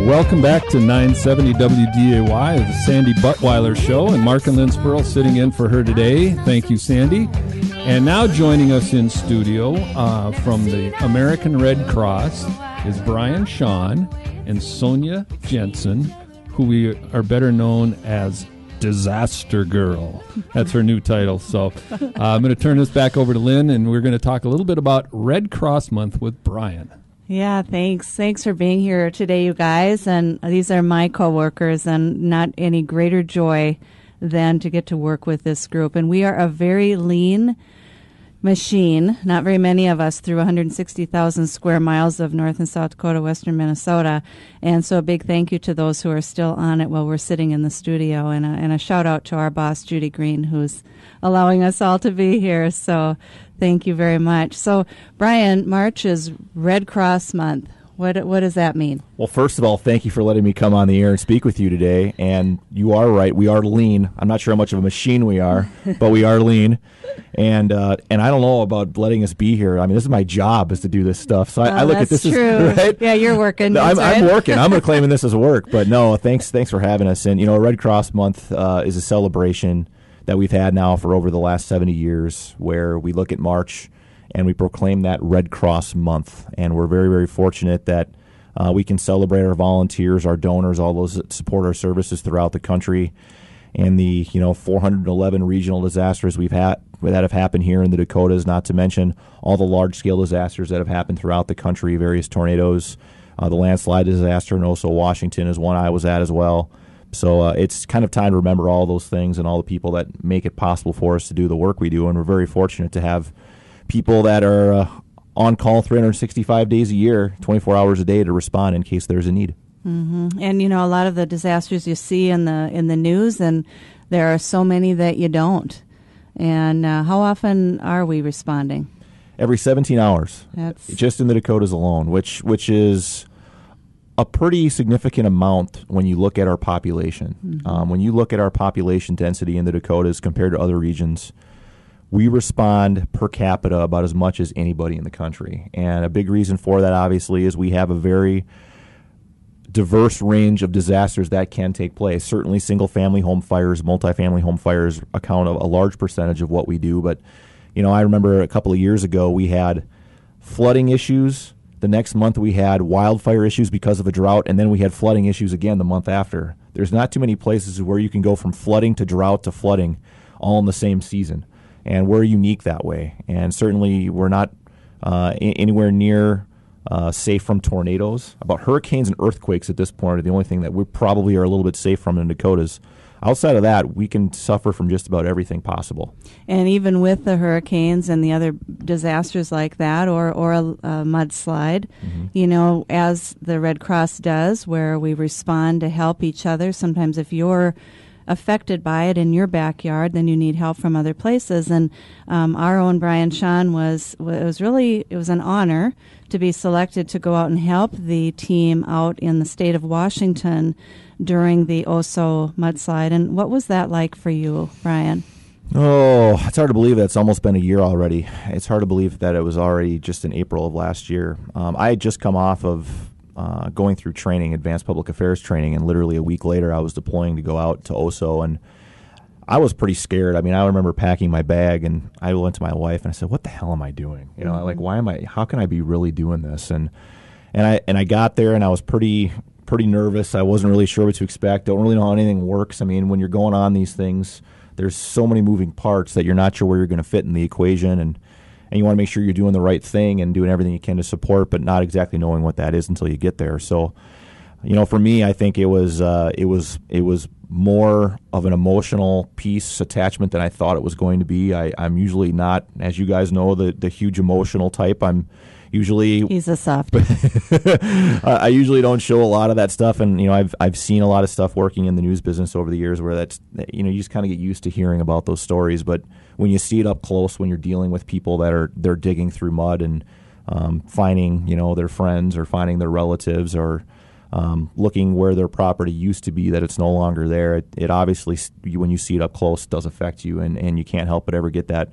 Welcome back to 970 WDAY, the Sandy Buttweiler Show, and Mark and Lynn Speral sitting in for her today. Thank you, Sandy. And now joining us in studio from the American Red Cross is Brian Shawn and Sonya Jensen, who we are better known as Disaster Girl. That's her new title. So I'm going to turn this back over to Lynn, and we're going to talk a little bit about Red Cross Month with Brian. Yeah, thanks. Thanks for being here today, you guys. And these are my coworkers, and not any greater joy than to get to work with this group. And we are a very lean machine, not very many of us, through 160,000 square miles of North and South Dakota, western Minnesota. And so a big thank you to those who are still on it while we're sitting in the studio. And a shout out to our boss, Judy Green, who's allowing us all to be here. So thank you very much. So, Brian, March is Red Cross Month. What does that mean? Well, first of all, thank you for letting me come on the air and speak with you today. And you are right. We are lean. I'm not sure how much of a machine we are, but we are lean. And I don't know about letting us be here. I mean, this is my job, is to do this stuff. So I look at this true. as right. Yeah, you're working. I'm right. working. I'm claiming this as work. But no, thanks for having us. And, Red Cross Month is a celebration that we've had now for over the last 70 years, where we look at March and we proclaim that Red Cross Month. And we're very, very fortunate that we can celebrate our volunteers, our donors, all those that support our services throughout the country, and the 411 regional disasters we've had that have happened here in the Dakotas, not to mention all the large-scale disasters that have happened throughout the country, various tornadoes. The landslide disaster in Oso, Washington is one I was at as well. So it's kind of time to remember all those things and all the people that make it possible for us to do the work we do, and we're very fortunate to have people that are on call 365 days a year, 24 hours a day to respond in case there's a need. Mm-hmm. And, a lot of the disasters you see in the news, and there are so many that you don't. And how often are we responding? Every 17 hours, just in the Dakotas alone, which is a pretty significant amount when you look at our population. Mm-hmm. When you look at our population density in the Dakotas compared to other regions, we respond per capita about as much as anybody in the country. And a big reason for that, obviously, is we have a very diverse range of disasters that can take place. Certainly single-family home fires, multifamily home fires account a large percentage of what we do. But, I remember a couple of years ago we had flooding issues. The next month we had wildfire issues because of a drought, and then we had flooding issues again the month after. There's not too many places where you can go from flooding to drought to flooding all in the same season. And we're unique that way. And certainly we're not anywhere near safe from tornadoes. About hurricanes and earthquakes at this point are the only thing that we probably are a little bit safe from in the Dakotas. Outside of that, we can suffer from just about everything possible. And even with the hurricanes and the other disasters like that, or a mudslide, mm-hmm. As the Red Cross does, where we respond to help each other. Sometimes if you're affected by it in your backyard, then you need help from other places. And our own Brian Shawn it was an honor to be selected to go out and help the team out in the state of Washington during the Oso mudslide. And what was that like for you, Brian? Oh, it's hard to believe that it's almost been a year already. It's hard to believe that it was already just in April of last year. I had just come off of going through training, advanced public affairs training, and literally a week later I was deploying to go out to Oso, and I was pretty scared. I mean, I remember packing my bag, and I went to my wife and I said, "What the hell am I doing? Mm-hmm. How can I be really doing this?" And I got there, and I was pretty nervous. I wasn't really sure what to expect. Don't really know how anything works. I mean, when you're going on these things, there's so many moving parts that you're not sure where you're going to fit in the equation, and you want to make sure you're doing the right thing and doing everything you can to support, but not exactly knowing what that is until you get there. So, for me, I think it was more of an emotional piece attachment than I thought it was going to be. I'm usually not, as you guys know, the huge emotional type. He's a soft. I usually don't show a lot of that stuff, and I've seen a lot of stuff working in the news business over the years where that's you just kind of get used to hearing about those stories. But when you see it up close, when you're dealing with people they're digging through mud and finding their friends or finding their relatives or looking where their property used to be that it's no longer there, it obviously, when you see it up close, does affect you, and you can't help but ever get that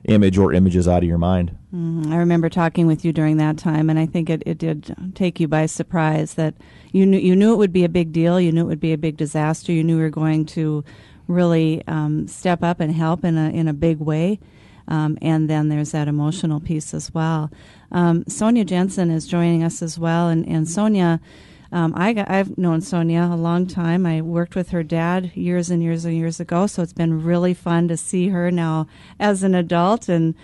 image or images out of your mind. I remember talking with you during that time, and I think it did take you by surprise that you knew it would be a big deal. You knew it would be a big disaster. You knew we were going to really step up and help in a big way. And then there's that emotional piece as well. Sonya Jensen is joining us as well, and Sonya, I've known Sonya a long time. I worked with her dad years and years and years ago, so it's been really fun to see her now as an adult and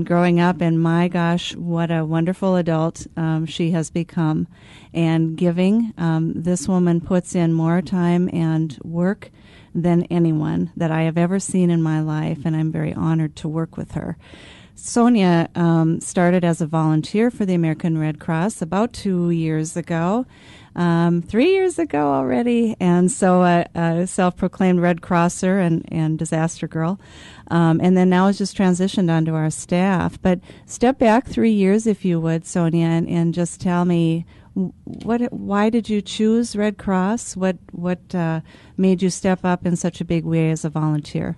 growing up. And my gosh, what a wonderful adult she has become. And giving, this woman puts in more time and work than anyone that I have ever seen in my life, and I'm very honored to work with her. Sonya started as a volunteer for the American Red Cross about 2 years ago, 3 years ago already, and so a self-proclaimed Red Crosser and disaster girl, and then now has just transitioned onto our staff. But step back 3 years, if you would, Sonya, and just tell me, why did you choose Red Cross? What made you step up in such a big way as a volunteer?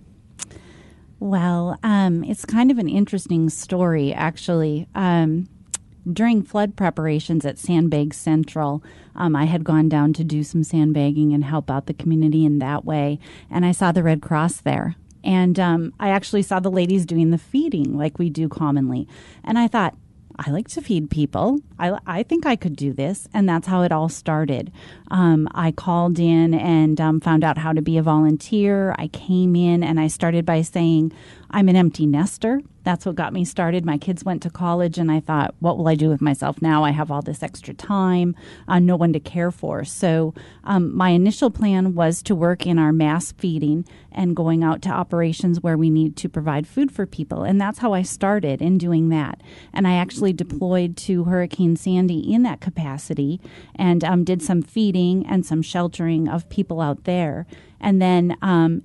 Well, it's kind of an interesting story, actually. During flood preparations at Sandbag Central, I had gone down to do some sandbagging and help out the community in that way, and I saw the Red Cross there. And I actually saw the ladies doing the feeding like we do commonly. And I thought, I like to feed people. I think I could do this. And that's how it all started. I called in and found out how to be a volunteer. I came in and I started by saying, I'm an empty nester. That's what got me started. My kids went to college and I thought, what will I do with myself now? I have all this extra time, no one to care for. So my initial plan was to work in our mass feeding and going out to operations where we need to provide food for people. And that's how I started in doing that. And I actually deployed to Hurricane Sandy in that capacity and did some feeding and some sheltering of people out there. And then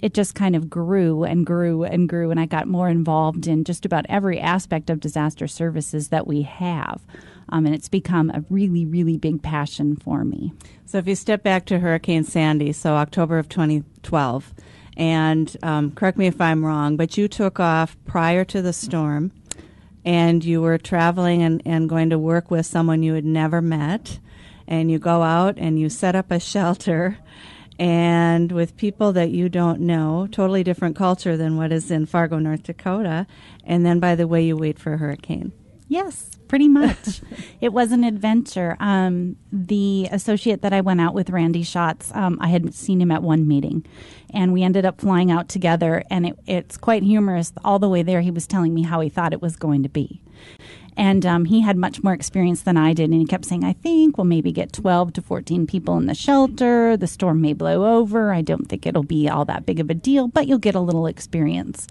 it just kind of grew and grew and grew, and I got more involved in just about every aspect of disaster services that we have. And it's become a really, really big passion for me. So if you step back to Hurricane Sandy, so October of 2012, and correct me if I'm wrong, but you took off prior to the storm, and you were traveling and going to work with someone you had never met, and you go out and you set up a shelter and with people that you don't know, totally different culture than what is in Fargo, North Dakota. And then, by the way, you wait for a hurricane. Yes, pretty much. It was an adventure. The associate that I went out with, Randy Schatz, I had seen him at one meeting, and we ended up flying out together, and it's quite humorous. All the way there, he was telling me how he thought it was going to be. And he had much more experience than I did, and he kept saying, I think we'll maybe get 12 to 14 people in the shelter. The storm may blow over. I don't think it'll be all that big of a deal, but you'll get a little experience.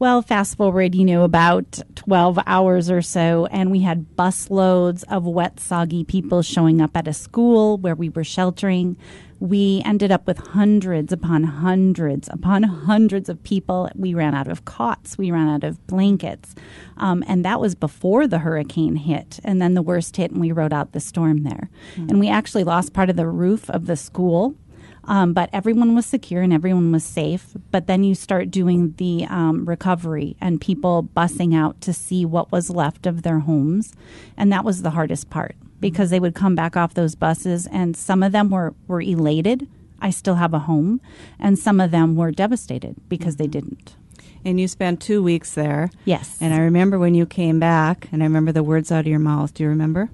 Well, fast forward, about 12 hours or so, and we had bus loads of wet, soggy people showing up at a school where we were sheltering. We ended up with hundreds upon hundreds upon hundreds of people. We ran out of cots. We ran out of blankets. And that was before the hurricane hit. And then the worst hit, and we rode out the storm there. Mm-hmm. And we actually lost part of the roof of the school. But everyone was secure and everyone was safe. But then you start doing the recovery and people busing out to see what was left of their homes. And that was the hardest part, because they would come back off those buses, and some of them were elated. I still have a home. And some of them were devastated because they didn't. And you spent 2 weeks there. Yes. And I remember when you came back, and I remember the words out of your mouth. Do you remember?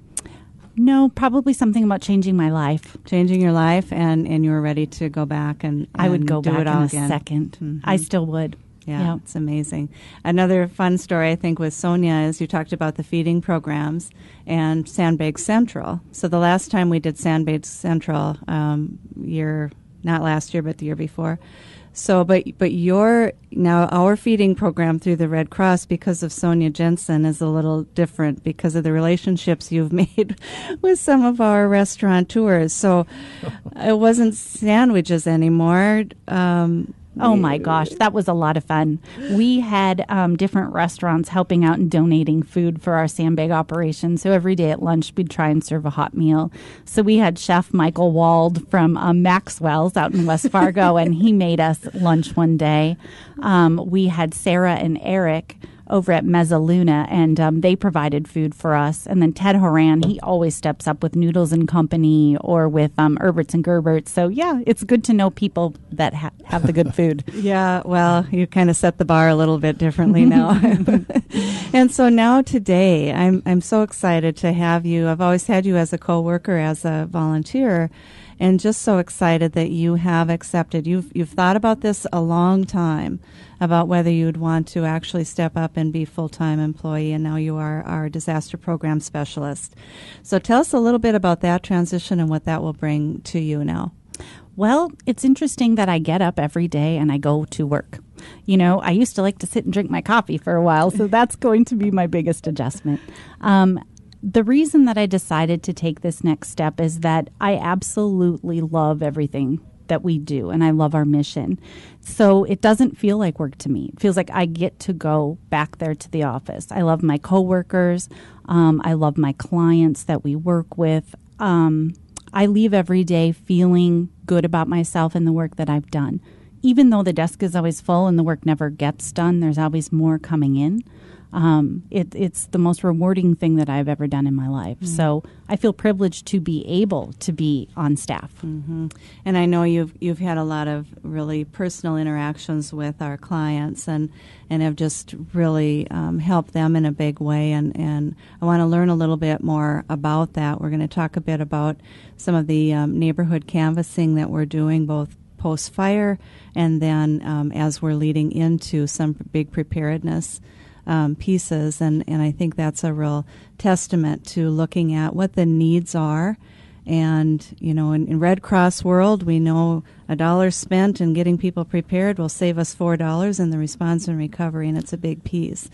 No, probably something about changing my life. Changing your life, and you were ready to go back and I would go do back it all in a again. second. Mm-hmm. I still would. Yeah, it's amazing. Another fun story, I think, with Sonya is you talked about the feeding programs and Sandbag Central. So the last time we did Sandbag Central, not last year, but the year before. So, but our feeding program through the Red Cross, because of Sonya Jensen, is a little different because of the relationships you've made with some of our restaurateurs. So it wasn't sandwiches anymore. Oh, my gosh. That was a lot of fun. We had different restaurants helping out and donating food for our sandbag operation. So every day at lunch, we'd try and serve a hot meal. So we had Chef Michael Wald from Maxwell's out in West Fargo, and he made us lunch one day. We had Sarah and Eric over at Mezzaluna, and they provided food for us. And then Ted Horan, he always steps up with Noodles and Company or with Herberts and Gerberts. So, yeah, it's good to know people that have the good food. Yeah, well, you kind of set the bar a little bit differently now. And so now today, I'm so excited to have you. I've always had you as a coworker, as a volunteer, and just so excited that you have accepted. You've thought about this a long time, about whether you'd want to actually step up and be full-time employee, and now you are our disaster program specialist. So tell us a little bit about that transition and what that will bring to you now. Well, it's interesting that I get up every day and I go to work. You know, I used to like to sit and drink my coffee for a while, so that's going to be my biggest adjustment. The reason that I decided to take this next step is that I absolutely love everything that we do, and I love our mission. So it doesn't feel like work to me. It feels like I get to go back there to the office. I love my coworkers. I love my clients that we work with. I leave every day feeling good about myself and the work that I've done. Even though the desk is always full and the work never gets done, there's always more coming in. It's the most rewarding thing that I've ever done in my life. Mm-hmm. So I feel privileged to be able to be on staff. Mm-hmm. And I know you've had a lot of really personal interactions with our clients and have just really helped them in a big way. And I want to learn a little bit more about that. We're going to talk a bit about some of the neighborhood canvassing that we're doing, both post-fire and then as we're leading into some big preparedness pieces, and I think that's a real testament to looking at what the needs are. And, you know, in Red Cross world, we know $1 spent in getting people prepared will save us $4 in the response and recovery, and it's a big piece.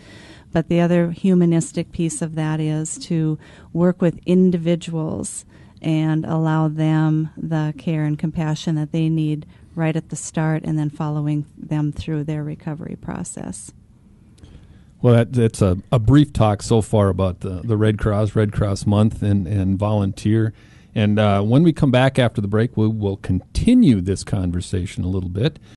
But the other humanistic piece of that is to work with individuals and allow them the care and compassion that they need right at the start, and then following them through their recovery process. Well, that's a brief talk so far about the Red Cross Month and volunteer. And when we come back after the break, we'll continue this conversation a little bit.